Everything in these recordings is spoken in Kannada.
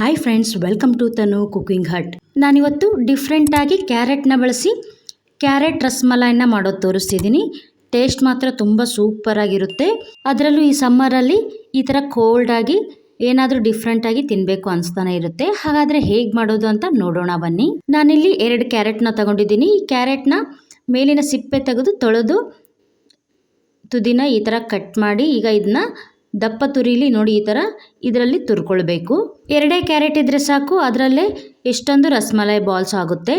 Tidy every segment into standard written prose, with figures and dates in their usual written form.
Hi friends, welcome to Tanu cooking hut. ನಾನಿವತ್ತು ಡಿಫ್ರೆಂಟಾಗಿ ಕ್ಯಾರೆಟ್ನ ಬಳಸಿ ಕ್ಯಾರೆಟ್ ರಸ್ಮಲಾಯಿನ ಮಾಡೋದು ತೋರಿಸ್ತಿದ್ದೀನಿ. ಟೇಸ್ಟ್ ಮಾತ್ರ ತುಂಬ ಸೂಪರಾಗಿರುತ್ತೆ. ಅದರಲ್ಲೂ ಈ ಸಮ್ಮರಲ್ಲಿ ಈ ಥರ ಕೋಲ್ಡಾಗಿ ಏನಾದರೂ ಡಿಫ್ರೆಂಟಾಗಿ ತಿನ್ನಬೇಕು ಅನಿಸ್ತಾನೆ ಇರುತ್ತೆ. ಹಾಗಾದರೆ ಹೇಗೆ ಮಾಡೋದು ಅಂತ ನೋಡೋಣ ಬನ್ನಿ. ನಾನಿಲ್ಲಿ 2 ಕ್ಯಾರೆಟ್ನ ತಗೊಂಡಿದ್ದೀನಿ. ಈ ಕ್ಯಾರೆಟ್ನ ಮೇಲಿನ ಸಿಪ್ಪೆ ತೆಗೆದು ತೊಳೆದು ತುದಿನ ಈ ಥರ ಕಟ್ ಮಾಡಿ ಈಗ ಇದನ್ನ ದಪ್ಪ ತುರಿಲಿ ನೋಡಿ ಈ ಥರ ಇದರಲ್ಲಿ ತುರ್ಕೊಳ್ಬೇಕು. 2 ಕ್ಯಾರೆಟ್ ಇದ್ರೆ ಸಾಕು, ಅದರಲ್ಲೇ ಎಷ್ಟೊಂದು ರಸ್ಮಲಾಯಿ ಬಾಲ್ಸ್ ಆಗುತ್ತೆ.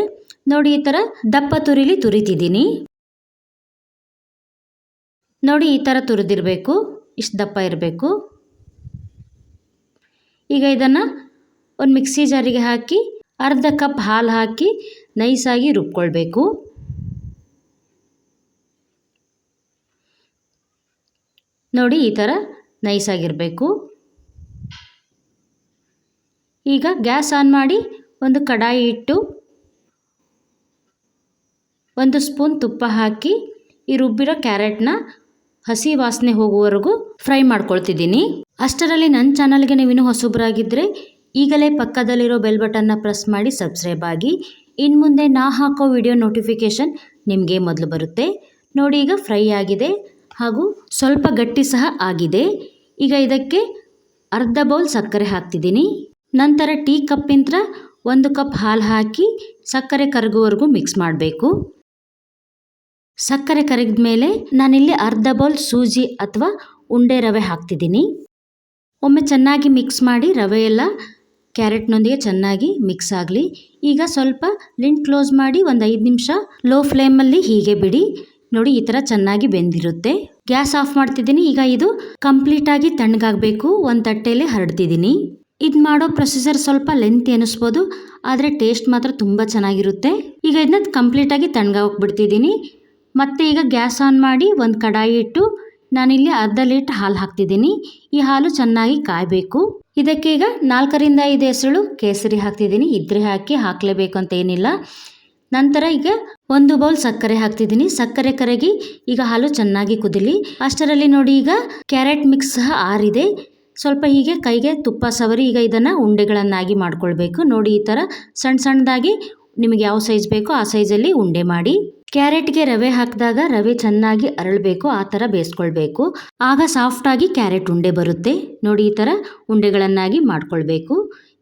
ನೋಡಿ ಈ ಥರ ದಪ್ಪ ತುರಿಲಿ ತುರಿತಿದ್ದೀನಿ. ನೋಡಿ ಈ ಥರ ತುರಿದಿರಬೇಕು, ಇಷ್ಟು ದಪ್ಪ ಇರಬೇಕು. ಈಗ ಇದನ್ನು ಒಂದು ಮಿಕ್ಸಿ ಜಾರಿಗೆ ಹಾಕಿ ಅರ್ಧ ಕಪ್ ಹಾಲು ಹಾಕಿ ನೈಸಾಗಿ ರುಬ್ಕೊಳ್ಬೇಕು. ನೋಡಿ ಈ ಥರ ನೈಸಾಗಿರಬೇಕು. ಈಗ ಗ್ಯಾಸ್ ಆನ್ ಮಾಡಿ ಒಂದು ಕಡಾಯಿ ಇಟ್ಟು 1 ಸ್ಪೂನ್ ತುಪ್ಪ ಹಾಕಿ ಈ ರುಬ್ಬಿರೋ ಕ್ಯಾರೆಟ್ನ ಹಸಿ ವಾಸನೆ ಹೋಗುವವರೆಗೂ ಫ್ರೈ ಮಾಡ್ಕೊಳ್ತಿದ್ದೀನಿ. ಅಷ್ಟರಲ್ಲಿ ನನ್ನ ಚಾನಲ್ಗೆ ನೀವಿನ್ನೂ ಹೊಸಬರಾಗಿದ್ದರೆ ಈಗಲೇ ಪಕ್ಕದಲ್ಲಿರೋ ಬೆಲ್ ಬಟನ್ನ ಪ್ರೆಸ್ ಮಾಡಿ ಸಬ್ಸ್ಕ್ರೈಬ್ ಆಗಿ. ಇನ್ನು ಮುಂದೆ ನಾ ಹಾಕೋ ವಿಡಿಯೋ ನೋಟಿಫಿಕೇಷನ್ ನಿಮಗೆ ಮೊದಲು ಬರುತ್ತೆ. ನೋಡಿ ಈಗ ಫ್ರೈ ಆಗಿದೆ ಹಾಗೂ ಸ್ವಲ್ಪ ಗಟ್ಟಿ ಸಹ ಆಗಿದೆ. ಈಗ ಇದಕ್ಕೆ ಅರ್ಧ ಬೌಲ್ ಸಕ್ಕರೆ ಹಾಕ್ತಿದ್ದೀನಿ. ನಂತರ ಟೀ ಕಪ್ಪಿಂದ 1 ಕಪ್ ಹಾಲು ಹಾಕಿ ಸಕ್ಕರೆ ಕರಗುವವರೆಗೂ ಮಿಕ್ಸ್ ಮಾಡಬೇಕು. ಸಕ್ಕರೆ ಕರಗಿದ ಮೇಲೆ ನಾನಿಲ್ಲಿ ಅರ್ಧ ಬೌಲ್ ಸೂಜಿ ಅಥವಾ ಉಂಡೆ ರವೆ ಹಾಕ್ತಿದ್ದೀನಿ. ಒಮ್ಮೆ ಚೆನ್ನಾಗಿ ಮಿಕ್ಸ್ ಮಾಡಿ ರವೆ ಎಲ್ಲ ಕ್ಯಾರೆಟ್ನೊಂದಿಗೆ ಚೆನ್ನಾಗಿ ಮಿಕ್ಸ್ ಆಗಲಿ. ಈಗ ಸ್ವಲ್ಪ ಲಿಡ್ ಕ್ಲೋಸ್ ಮಾಡಿ ಒಂದು 5 ನಿಮಿಷ ಲೋ ಫ್ಲೇಮಲ್ಲಿ ಹೀಗೆ ಬಿಡಿ. ನೋಡಿ ಈ ಥರ ಚೆನ್ನಾಗಿ ಬೆಂದಿರುತ್ತೆ. ಗ್ಯಾಸ್ ಆಫ್ ಮಾಡ್ತಿದ್ದೀನಿ. ಈಗ ಇದು ಕಂಪ್ಲೀಟಾಗಿ ತಣ್ಣಗಾಗಬೇಕು. ಒಂದು ತಟ್ಟೆಯಲ್ಲಿ ಹರಡ್ತಿದ್ದೀನಿ. ಇದು ಮಾಡೋ ಪ್ರೊಸೀಜರ್ ಸ್ವಲ್ಪ ಲೆಂತಿ ಅನ್ನಿಸ್ಬೋದು, ಆದರೆ ಟೇಸ್ಟ್ ಮಾತ್ರ ತುಂಬ ಚೆನ್ನಾಗಿರುತ್ತೆ. ಈಗ ಇದನ್ನ ಕಂಪ್ಲೀಟಾಗಿ ತಣ್ಣಗಾಗ್ಬಿಡ್ತಿದ್ದೀನಿ. ಮತ್ತೆ ಈಗ ಗ್ಯಾಸ್ ಆನ್ ಮಾಡಿ ಒಂದು ಕಡಾಯಿ ಇಟ್ಟು ನಾನಿಲ್ಲಿ ಅರ್ಧ ಲೀಟರ್ ಹಾಲು ಹಾಕ್ತಿದ್ದೀನಿ. ಈ ಹಾಲು ಚೆನ್ನಾಗಿ ಕಾಯಬೇಕು. ಇದಕ್ಕೆ ಈಗ 4ರಿಂದ 5 ಎಸಳು ಕೇಸರಿ ಹಾಕ್ತಿದ್ದೀನಿ. ಇದ್ರೆ ಹಾಕಿ, ಹಾಕಲೇಬೇಕು ಅಂತ ಏನಿಲ್ಲ. ನಂತರ ಈಗ 1 ಬೌಲ್ ಸಕ್ಕರೆ ಹಾಕ್ತಿದ್ದೀನಿ. ಸಕ್ಕರೆ ಕರಗಿ ಈಗ ಹಾಲು ಚೆನ್ನಾಗಿ ಕುದಿಲಿ. ಅಷ್ಟರಲ್ಲಿ ನೋಡಿ ಈಗ ಕ್ಯಾರೆಟ್ ಮಿಕ್ಸ್ ಸಹ ಆರಿದೆ. ಸ್ವಲ್ಪ ಹೀಗೆ ಕೈಗೆ ತುಪ್ಪ ಸವರಿ ಈಗ ಇದನ್ನು ಉಂಡೆಗಳನ್ನಾಗಿ ಮಾಡ್ಕೊಳ್ಬೇಕು. ನೋಡಿ ಈ ಥರ ಸಣ್ಣ ಸಣ್ಣದಾಗಿ ನಿಮಗೆ ಯಾವ ಸೈಜ್ ಬೇಕೋ ಆ ಸೈಜಲ್ಲಿ ಉಂಡೆ ಮಾಡಿ. ಕ್ಯಾರೆಟ್ಗೆ ರವೆ ಹಾಕಿದಾಗ ರವೆ ಚೆನ್ನಾಗಿ ಅರಳಬೇಕು, ಆ ಥರ ಬೇಯಿಸ್ಕೊಳ್ಬೇಕು. ಆಗ ಸಾಫ್ಟಾಗಿ ಕ್ಯಾರೆಟ್ ಉಂಡೆ ಬರುತ್ತೆ. ನೋಡಿ ಈ ಥರ ಉಂಡೆಗಳನ್ನಾಗಿ ಮಾಡ್ಕೊಳ್ಬೇಕು.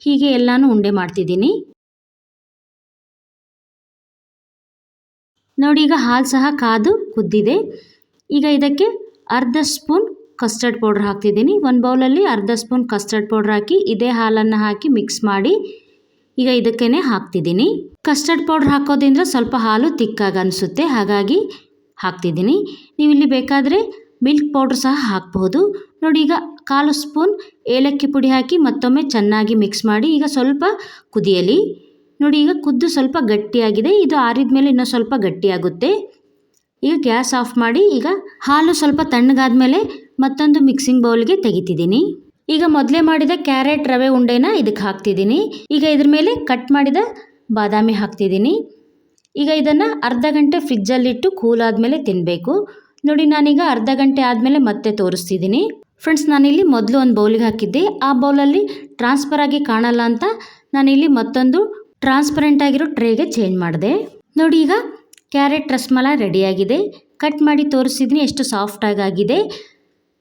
ಹೀಗೆ ಎಲ್ಲಾನು ಉಂಡೆ ಮಾಡ್ತಿದ್ದೀನಿ. ನೋಡಿ ಈಗ ಹಾಲು ಸಹ ಕಾದು ಕುದ್ದಿದೆ. ಈಗ ಇದಕ್ಕೆ ಅರ್ಧ ಸ್ಪೂನ್ ಕಸ್ಟರ್ಡ್ ಪೌಡ್ರ್ ಹಾಕ್ತಿದ್ದೀನಿ. 1 ಬೌಲಲ್ಲಿ ಅರ್ಧ ಸ್ಪೂನ್ ಕಸ್ಟರ್ಡ್ ಪೌಡ್ರ್ ಹಾಕಿ ಇದೇ ಹಾಲನ್ನು ಹಾಕಿ ಮಿಕ್ಸ್ ಮಾಡಿ ಈಗ ಇದಕ್ಕೇ ಹಾಕ್ತಿದ್ದೀನಿ. ಕಸ್ಟರ್ಡ್ ಪೌಡ್ರ್ ಹಾಕೋದ್ರಿಂದ ಸ್ವಲ್ಪ ಹಾಲು ತಿಕ್ಕಾಗಿ ಅನಿಸುತ್ತೆ, ಹಾಗಾಗಿ ಹಾಕ್ತಿದ್ದೀನಿ. ನೀವು ಇಲ್ಲಿ ಬೇಕಾದರೆ ಮಿಲ್ಕ್ ಪೌಡ್ರ್ ಸಹ ಹಾಕ್ಬಹುದು. ನೋಡಿ ಈಗ 1/4 ಸ್ಪೂನ್ ಏಲಕ್ಕಿ ಪುಡಿ ಹಾಕಿ ಮತ್ತೊಮ್ಮೆ ಚೆನ್ನಾಗಿ ಮಿಕ್ಸ್ ಮಾಡಿ ಈಗ ಸ್ವಲ್ಪ ಕುದಿಯಲಿ. ನೋಡಿ ಈಗ ಕುದ್ದು ಸ್ವಲ್ಪ ಗಟ್ಟಿಯಾಗಿದೆ. ಇದು ಆರಿದ ಮೇಲೆ ಇನ್ನೂ ಸ್ವಲ್ಪ ಗಟ್ಟಿಯಾಗುತ್ತೆ. ಈಗ ಗ್ಯಾಸ್ ಆಫ್ ಮಾಡಿ ಈಗ ಹಾಲು ಸ್ವಲ್ಪ ತಣ್ಣಗಾದ ಮೇಲೆ ಮತ್ತೊಂದು ಮಿಕ್ಸಿಂಗ್ ಬೌಲ್ಗೆ ತೆಗಿತಿದ್ದೀನಿ. ಈಗ ಮೊದಲೇ ಮಾಡಿದ ಕ್ಯಾರೆಟ್ ರವೆ ಉಂಡೆನ ಇದಕ್ಕೆ ಹಾಕ್ತಿದ್ದೀನಿ. ಈಗ ಇದ್ರ ಮೇಲೆ ಕಟ್ ಮಾಡಿದ ಬಾದಾಮಿ ಹಾಕ್ತಿದ್ದೀನಿ. ಈಗ ಇದನ್ನು ಅರ್ಧ ಗಂಟೆ ಫ್ರಿಜ್ಜಲ್ಲಿಟ್ಟು ಕೂಲ್ ಆದಮೇಲೆ ತಿನ್ನಬೇಕು. ನೋಡಿ ನಾನೀಗ ಅರ್ಧ ಗಂಟೆ ಆದಮೇಲೆ ಮತ್ತೆ ತೋರಿಸ್ತಿದ್ದೀನಿ. ಫ್ರೆಂಡ್ಸ್, ನಾನಿಲ್ಲಿ ಮೊದಲು ಒಂದು ಬೌಲಿಗೆ ಹಾಕಿದ್ದೆ. ಆ ಬೌಲಲ್ಲಿ ಟ್ರಾನ್ಸ್ಫರ್ ಆಗಿ ಕಾಣಲ್ಲ ಅಂತ ನಾನಿಲ್ಲಿ ಮತ್ತೊಂದು ಟ್ರಾನ್ಸ್ಪರೆಂಟ್ ಆಗಿರೋ ಟ್ರೇಗೆ ಚೇಂಜ್ ಮಾಡಿದೆ. ನೋಡಿ ಈಗ ಕ್ಯಾರೆಟ್ ರಸ್ಮಲಾಯಿ ರೆಡಿಯಾಗಿದೆ. ಕಟ್ ಮಾಡಿ ತೋರಿಸಿದ್ದೀನಿ ಎಷ್ಟು ಸಾಫ್ಟಾಗಿ ಆಗಿದೆ.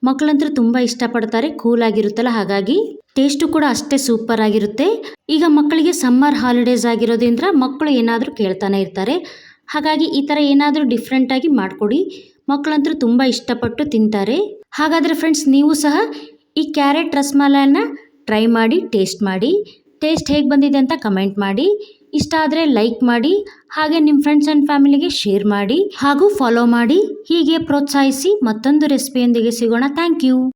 ಮಕ್ಕಳಂತೂ ತುಂಬ ಇಷ್ಟಪಡ್ತಾರೆ, ಕೂಲಾಗಿರುತ್ತಲ್ಲ, ಹಾಗಾಗಿ ಟೇಸ್ಟು ಕೂಡ ಅಷ್ಟೇ ಸೂಪರ್ ಆಗಿರುತ್ತೆ. ಈಗ ಮಕ್ಕಳಿಗೆ ಸಮ್ಮರ್ ಹಾಲಿಡೇಸ್ ಆಗಿರೋದ್ರಿಂದ ಮಕ್ಕಳು ಏನಾದರೂ ಕೇಳ್ತಾನೆ ಇರ್ತಾರೆ. ಹಾಗಾಗಿ ಈ ಥರ ಏನಾದರೂ ಡಿಫ್ರೆಂಟಾಗಿ ಮಾಡಿಕೊಡಿ. ಮಕ್ಕಳಂತೂ ತುಂಬ ಇಷ್ಟಪಟ್ಟು ತಿಂತಾರೆ. ಹಾಗಾದರೆ ಫ್ರೆಂಡ್ಸ್, ನೀವು ಸಹ ಈ ಕ್ಯಾರೆಟ್ ರಸ್ಮಲಾಯಿನ ಟ್ರೈ ಮಾಡಿ, ಟೇಸ್ಟ್ ಮಾಡಿ. ಟೇಸ್ಟ್ ಹೇಗೆ ಬಂದಿದೆ ಅಂತ ಕಮೆಂಟ್ ಮಾಡಿ. ಇಷ್ಟ ಆದರೆ ಲೈಕ್ ಮಾಡಿ, ಹಾಗೆ ನಿಮ್ಮ ಫ್ರೆಂಡ್ಸ್ ಆ್ಯಂಡ್ ಫ್ಯಾಮಿಲಿಗೆ ಶೇರ್ ಮಾಡಿ ಹಾಗೂ ಫಾಲೋ ಮಾಡಿ. ಹೀಗೆ ಪ್ರೋತ್ಸಾಹಿಸಿ. ಮತ್ತೊಂದು ರೆಸಿಪಿಯೊಂದಿಗೆ ಸಿಗೋಣ. Thank you.